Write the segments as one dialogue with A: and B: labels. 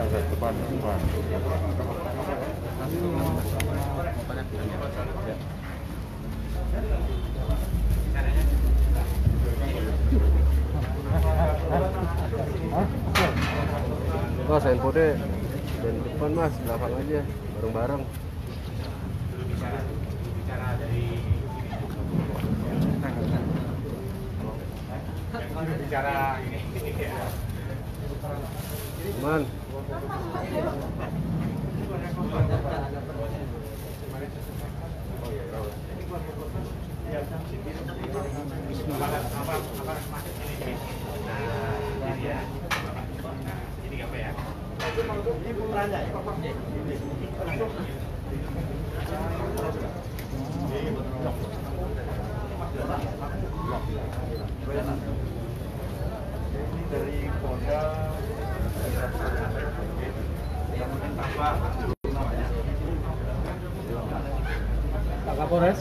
A: depan. Mas, handphone dan depan mas, belakang aja, bareng-bareng. Bicara ini. Man. Dari Polda yang mungkin tambah Pak Kapolres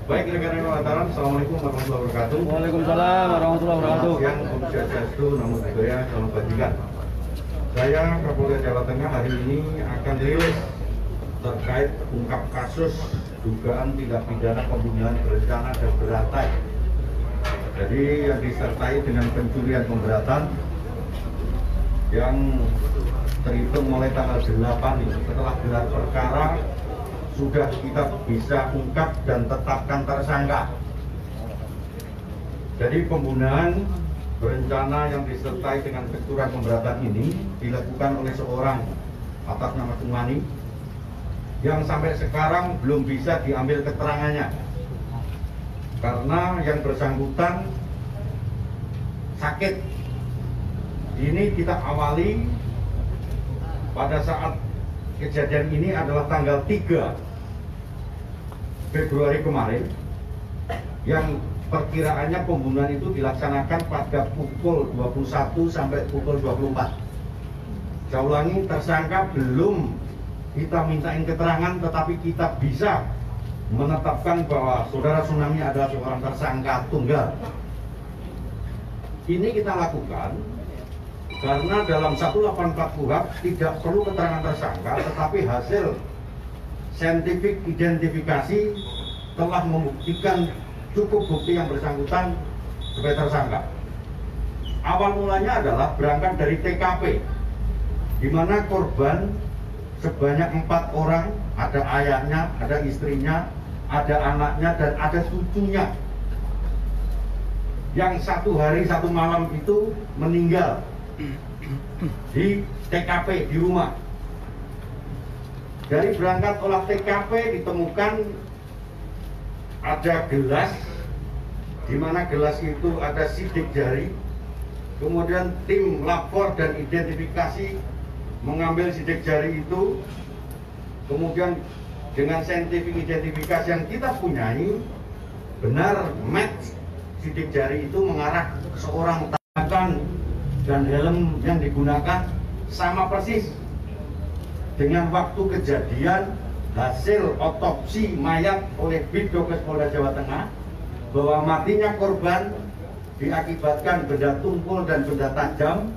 A: Baik, rekan-rekan wartawan, Assalamualaikum warahmatullahi wabarakatuh.
B: Waalaikumsalam warahmatullahi wabarakatuh.
A: Yang Om Swastiastu, Namo Buddhaya, Salam Kebajikan. Saya Kapolda Jawa Tengah hari ini akan rilis terkait ungkap kasus dugaan tindak pidana pembunuhan berencana dan berantai. Jadi yang disertai dengan pencurian pemberatan yang terhitung mulai tanggal 8 ini setelah gelar perkara sudah kita bisa ungkap dan tetapkan tersangka. Jadi pembunuhan berencana yang disertai dengan pencurian pemberatan ini dilakukan oleh seorang atas nama Cumani yang sampai sekarang belum bisa diambil keterangannya karena yang bersangkutan sakit. Ini kita awali pada saat kejadian ini adalah tanggal 3 Februari kemarin, yang perkiraannya pembunuhan itu dilaksanakan pada pukul 21 sampai pukul 24. Saya ulangi, tersangka belum kita mintain keterangan, tetapi kita bisa menetapkan bahwa saudara Tsunami adalah seorang tersangka tunggal. Ini kita lakukan karena dalam 184 KUHP tidak perlu keterangan tersangka, tetapi hasil saintifik identifikasi telah membuktikan cukup bukti yang bersangkutan sebagai tersangka. Awal mulanya adalah berangkat dari TKP, di mana korban sebanyak 4 orang, ada ayahnya, ada istrinya, ada anaknya, dan ada cucunya. Yang 1 hari 1 malam itu meninggal di TKP di rumah. Dari berangkat olah TKP ditemukan ada gelas, di mana gelas itu ada sidik jari. Kemudian tim lapor dan identifikasi mengambil sidik jari itu. Kemudian dengan saintifik identifikasi yang kita punyai, benar match sidik jari itu mengarah ke seorang tangan, dan helm yang digunakan sama persis dengan waktu kejadian hasil otopsi mayat oleh Bidokes Polda Jawa Tengah, bahwa matinya korban diakibatkan benda tumpul dan benda tajam,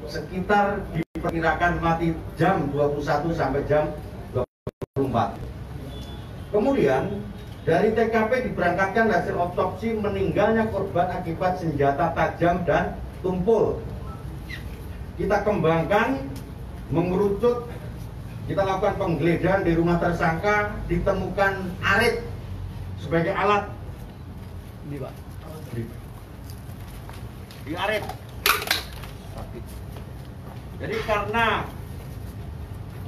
A: sekitar diperkirakan mati jam 21 sampai jam 24. Kemudian dari TKP diberangkatkan hasil otopsi meninggalnya korban akibat senjata tajam dan tumpul. Kita kembangkan, mengerucut, kita lakukan penggeledahan di rumah tersangka, ditemukan arit sebagai alat. Ini Pak, di arit. Jadi karena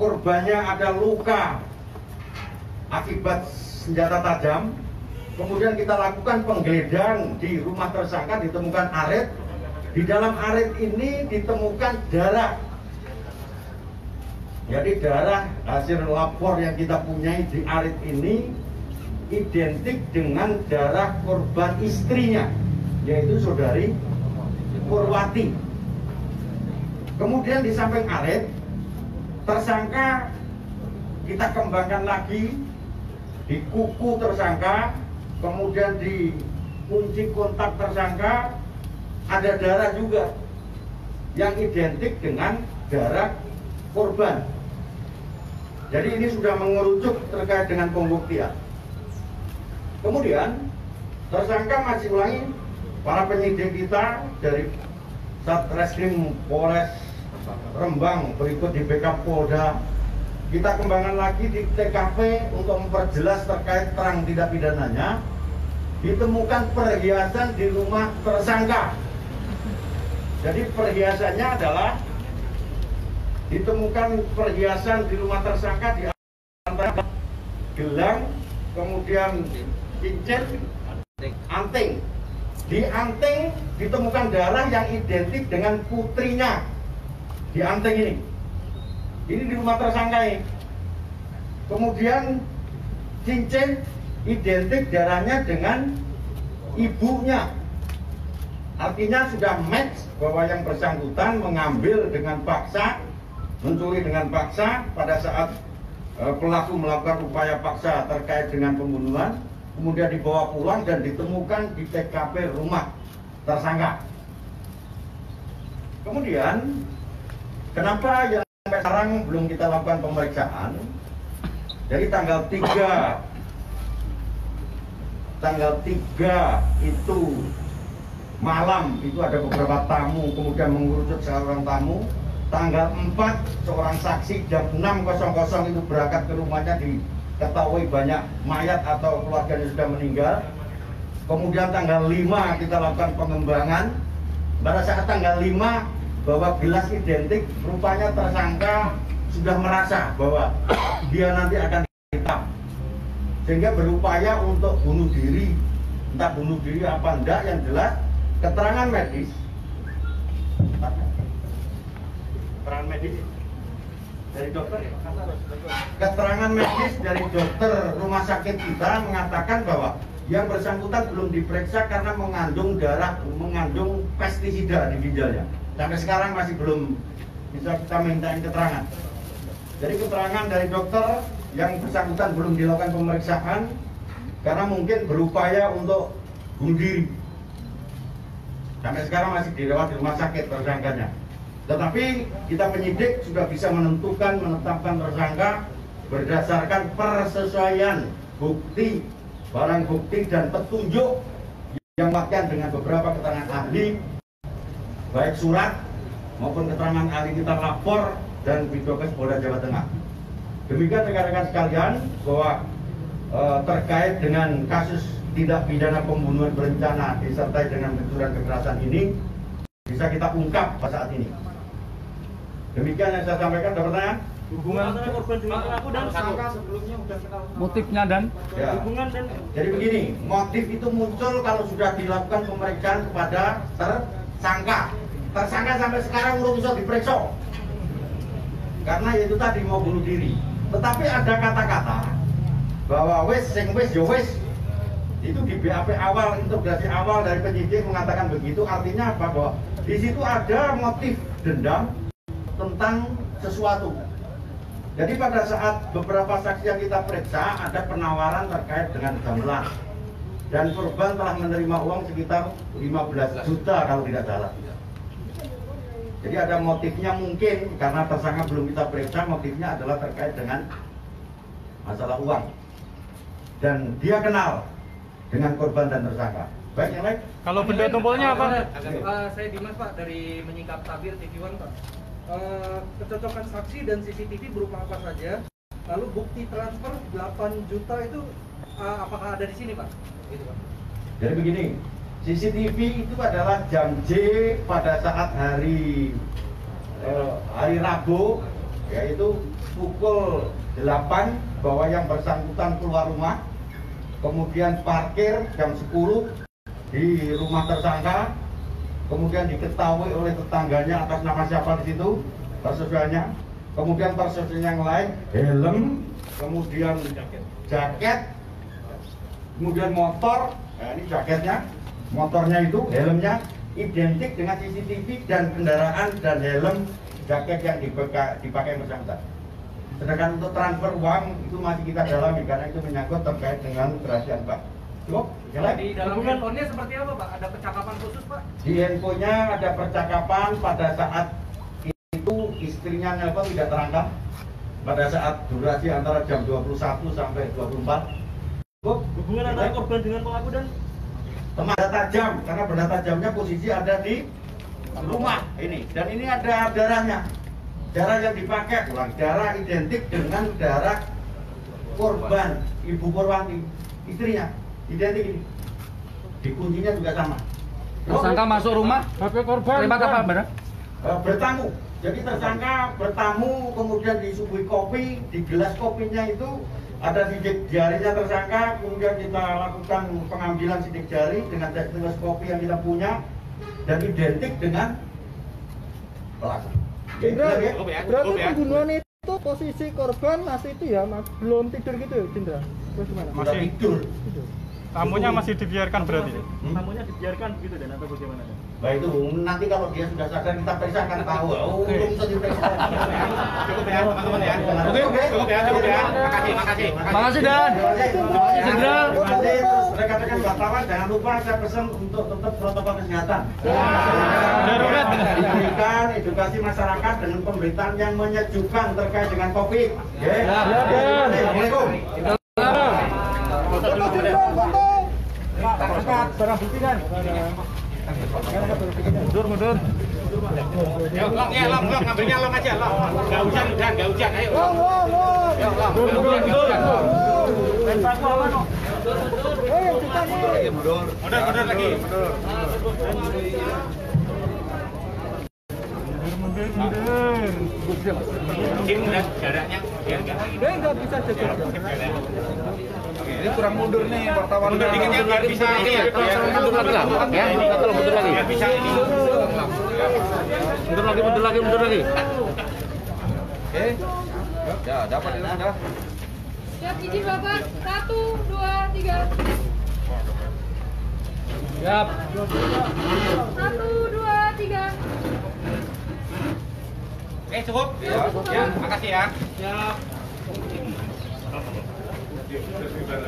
A: korbannya ada luka akibat senjata tajam, kemudian kita lakukan penggeledahan di rumah tersangka, ditemukan arit. Di dalam arit ini ditemukan darah. Jadi darah hasil lapor yang kita punyai di arit ini identik dengan darah korban istrinya, yaitu saudari Purwati. Kemudian di samping arit Tersangka kita kembangkan lagi di kuku tersangka, kemudian di kunci kontak tersangka ada darah juga yang identik dengan darah korban. Jadi ini sudah mengerucut terkait dengan pembuktian. Kemudian tersangka masih ulangi, para penyidik kita dari Satreskrim Polres Rembang berikut di backup Polda, kita kembangkan lagi di TKP untuk memperjelas terkait terang tindak pidananya. Ditemukan perhiasan di rumah tersangka. Jadi perhiasannya adalah ditemukan perhiasan di rumah tersangka di antara gelang, kemudian cincin, anting. Di anting ditemukan darah yang identik dengan putrinya. Di anting ini. Ini di rumah tersangka ini. Kemudian cincin identik darahnya dengan ibunya. Artinya sudah match bahwa yang bersangkutan mengambil dengan paksa, mencuri dengan paksa pada saat pelaku melakukan upaya paksa terkait dengan pembunuhan, kemudian dibawa pulang dan ditemukan di TKP rumah tersangka. Kemudian kenapa yang sampai sekarang belum kita lakukan pemeriksaan? Jadi tanggal 3 itu malam itu ada beberapa tamu, kemudian mengerucut seorang tamu. Tanggal 4 seorang saksi jam 6.00 itu berangkat ke rumahnya, diketahui banyak mayat atau keluarganya sudah meninggal. Kemudian tanggal 5 kita lakukan pengembangan. Pada saat tanggal 5 bahwa gelas identik, rupanya tersangka sudah merasa bahwa dia nanti akan hitam, sehingga berupaya untuk bunuh diri. Entah bunuh diri apa enggak, yang jelas keterangan medis dari dokter, keterangan medis dari dokter rumah sakit kita mengatakan bahwa yang bersangkutan belum diperiksa karena mengandung darah, mengandung pestisida di ginjalnya. Sampai sekarang masih belum bisa kita mintain keterangan. Jadi keterangan dari dokter yang bersangkutan belum dilakukan pemeriksaan karena mungkin berupaya untuk bunuh diri. Sampai sekarang masih dirawat di rumah sakit tersangkanya. Tetapi kita penyidik sudah bisa menetapkan tersangka berdasarkan persesuaian bukti, barang bukti dan petunjuk yang dilakukan dengan beberapa keterangan ahli, baik surat maupun keterangan ahli kita lapor dan Bidokes Polda Jawa Tengah. Demikian rekan-rekan sekalian bahwa terkait dengan kasus tindak pidana pembunuhan berencana disertai dengan pencurian kekerasan ini bisa kita ungkap pada saat ini. Demikian yang saya sampaikan. Ada pertanyaan?
C: Hubungan korban dengan pelaku dan tersangka sebelumnya sudah kenal.
B: Motifnya dan
A: ya.
C: Hubungan dan
A: Jadi begini, motif itu muncul kalau sudah dilakukan pemeriksaan kepada tersangka. Tersangka sampai sekarang belum bisa diperiksa. Karena itu tadi mau bunuh diri. Tetapi ada kata-kata bahwa wes sing wes yo wes. Itu di BAP awal, integrasi awal dari penyidik mengatakan begitu. Artinya apa? Bahwa di situ ada motif dendam tentang sesuatu. Jadi pada saat beberapa saksi yang kita periksa ada penawaran terkait dengan gamelan dan korban telah menerima uang sekitar 15 juta kalau tidak salah. Jadi ada motifnya mungkin karena tersangka belum kita periksa, motifnya adalah terkait dengan masalah uang dan dia kenal dengan korban dan tersangka. Baik, yang lain?
B: kalau benda tumpulnya apa?
C: Saya Dimas Pak dari Menyikap Tabir TV One Pak. Kecocokan saksi dan CCTV berupa apa saja? Lalu bukti transfer 8 juta itu apakah ada di sini Pak? Gitu Pak.
A: Jadi begini, CCTV itu adalah jam J pada saat hari Rabu, yaitu pukul 8 bahwa yang bersangkutan keluar rumah, kemudian parkir jam 10 di rumah tersangka, kemudian diketahui oleh tetangganya atas nama siapa di situ, persesuaiannya, kemudian persesuaian yang lain, helm, kemudian jaket, kemudian motor, nah ini jaketnya, motornya itu, helmnya identik dengan CCTV dan kendaraan dan helm jaket yang dipakai bersangkutan. Sedangkan untuk transfer uang itu masih kita dalami karena itu menyangkut terkait dengan kerahasiaan bank. Cukup? Jalan?
C: Di dalam handphonenya seperti apa Pak? Ada percakapan khusus Pak?
A: Di handphonenya ada percakapan pada saat itu istrinya nelpon tidak terangkat pada saat durasi antara jam 21 sampai 24. Cukup?
D: Hubungan antara korban dengan pelaku dan
A: Benda tajam karena benda tajamnya posisi ada di rumah ini dan ini ada darahnya. Darah yang dipakai ulang darah identik dengan darah korban Ibu Purwanti istrinya identik ini. Di kuncinya juga sama.
B: Tersangka masuk rumah, HP korban. Terima apa benar?
A: Bertamu. Jadi tersangka bertamu kemudian disuguhi kopi, di gelas kopinya itu ada sidik jarinya tersangka, kemudian kita lakukan pengambilan sidik jari dengan gelas kopi yang kita punya dan identik dengan pelaku.
D: berarti pembunuhan itu posisi korban masih itu ya, Mas? Belum tidur gitu ya, Cindra? Terus gimana?
A: Sudah tidur.
B: Tamunya masih dibiarkan berarti.
D: Tamunya dibiarkan begitu dan atau bagaimana?
A: Nah itu nanti kalau dia sudah sadar kita periksa akan tahu. Oh, belum bisa diperiksa.
E: Cukup ya teman-teman ya.
A: Oke.
E: Cukup ya. Makasih.
B: Makasih Dan. Makasih Jenderal.
A: Terus rekan-rekan wartawan jangan lupa saya pesan untuk tetap protokol kesehatan.
B: Darurat.
A: Diberikan edukasi masyarakat dengan pemberitaan yang menyejukkan terkait dengan COVID. Ya. Assalamualaikum.
D: Barang bukti kan?
B: Mundur.
E: Ya, long, ngambilnya long aja, long. Enggak hujan, ayo. Mundur lagi. Mungkin jaraknya biar
D: Enggak bisa jaga.
B: Ini kurang mundur nih wartawan.
E: mundur dikit ya biar bisa ini ya.
B: Mundur lagi lah, ya. Mundur lagi.
E: Biar bisa ini.
B: Mundur lagi.
A: Oke. Ya, dapat ini sudah.
F: Siap izin Bapak. 1, 2, 3.
B: Siap.
F: 1, 2, 3.
E: Cukup. Ya, makasih ya.
B: Siap.
F: Siap, Bapak.